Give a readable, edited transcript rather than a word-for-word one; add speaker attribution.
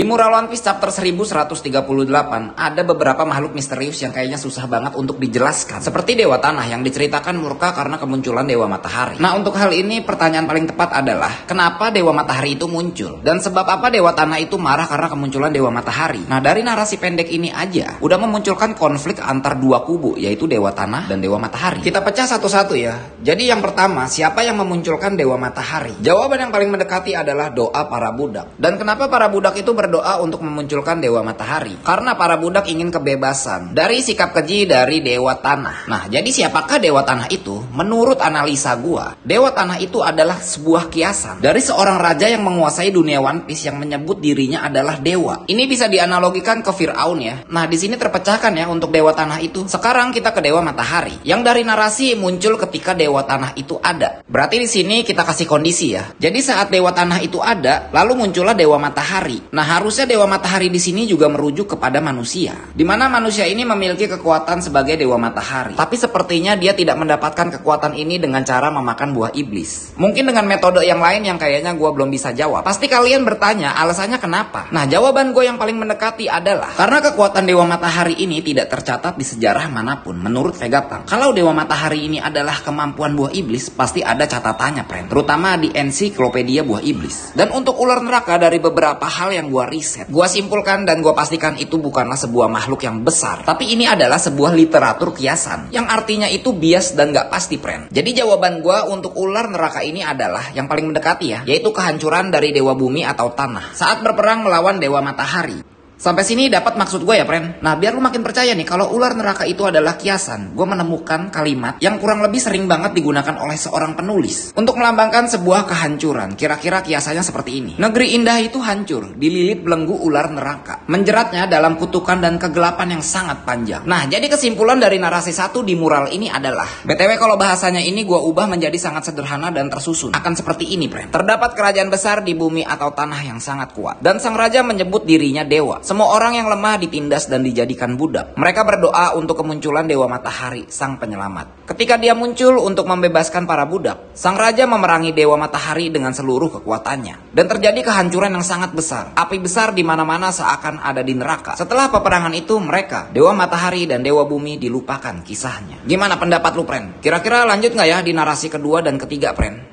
Speaker 1: mural One Piece chapter 1138 ada beberapa makhluk misterius yang kayaknya susah banget untuk dijelaskan. Seperti Dewa Tanah yang diceritakan murka karena kemunculan Dewa Matahari. Nah, untuk hal ini pertanyaan paling tepat adalah kenapa Dewa Matahari itu muncul? Dan sebab apa Dewa Tanah itu marah karena kemunculan Dewa Matahari? Nah, dari narasi pendek ini aja udah memunculkan konflik antar dua kubu, yaitu Dewa Tanah dan Dewa Matahari. Kita pecah satu-satu ya. Jadi yang pertama, siapa yang memunculkan Dewa Matahari? Jawaban yang paling mendekati adalah doa para budak. Dan kenapa para budak itu berdoa untuk memunculkan Dewa Matahari? Karena para budak ingin kebebasan dari sikap keji dari Dewa Tanah. Nah, jadi siapakah Dewa Tanah itu? Menurut analisa gua, Dewa Tanah itu adalah sebuah kiasan dari seorang raja yang menguasai dunia One Piece yang menyebut dirinya adalah dewa. Ini bisa dianalogikan ke Firaun ya. Nah, di sini terpecahkan ya untuk Dewa Tanah itu. Sekarang kita ke Dewa Matahari, yang dari narasi muncul ketika Dewa Tanah itu ada. Berarti di sini kita kasih kondisi ya. Jadi saat Dewa Tanah itu ada, lalu muncullah Dewa Matahari. Nah, harusnya Dewa Matahari di sini juga merujuk kepada manusia, di mana manusia ini memiliki kekuatan sebagai Dewa Matahari. Tapi sepertinya dia tidak mendapatkan kekuatan ini dengan cara memakan buah iblis. Mungkin dengan metode yang lain yang kayaknya gue belum bisa jawab. Pasti kalian bertanya alasannya kenapa. Nah, jawaban gue yang paling mendekati adalah karena kekuatan Dewa Matahari ini tidak tercatat di sejarah manapun. Menurut Vegapunk, kalau Dewa Matahari ini adalah kemampuan buah iblis, pasti ada catatannya, friend. Terutama di ensiklopedia buah iblis. Dan untuk ular neraka, dari beberapa hal yang gue riset, gue simpulkan dan gue pastikan itu bukanlah sebuah makhluk yang besar, tapi ini adalah sebuah literatur kiasan yang artinya itu bias dan gak pasti, friend. Jadi jawaban gue untuk ular neraka ini adalah yang paling mendekati ya, yaitu kehancuran dari Dewa Bumi atau Tanah saat berperang melawan Dewa Matahari. Sampai sini dapat maksud gue ya, friend? Nah, biar lu makin percaya nih kalau ular neraka itu adalah kiasan, gue menemukan kalimat yang kurang lebih sering banget digunakan oleh seorang penulis untuk melambangkan sebuah kehancuran. Kira-kira kiasannya seperti ini. Negeri indah itu hancur, dililit belenggu ular neraka, menjeratnya dalam kutukan dan kegelapan yang sangat panjang. Nah, jadi kesimpulan dari narasi satu di mural ini adalah, BTW kalau bahasanya ini gue ubah menjadi sangat sederhana dan tersusun. Akan seperti ini, friend. Terdapat kerajaan besar di bumi atau tanah yang sangat kuat, dan sang raja menyebut dirinya dewa. Semua orang yang lemah ditindas dan dijadikan budak. Mereka berdoa untuk kemunculan Dewa Matahari, sang penyelamat. Ketika dia muncul untuk membebaskan para budak, sang raja memerangi Dewa Matahari dengan seluruh kekuatannya. Dan terjadi kehancuran yang sangat besar. Api besar di mana-mana seakan ada di neraka. Setelah peperangan itu, mereka, Dewa Matahari dan Dewa Bumi, dilupakan kisahnya. Gimana pendapat lu, friend? Kira-kira lanjut nggak ya di narasi kedua dan ketiga, friend?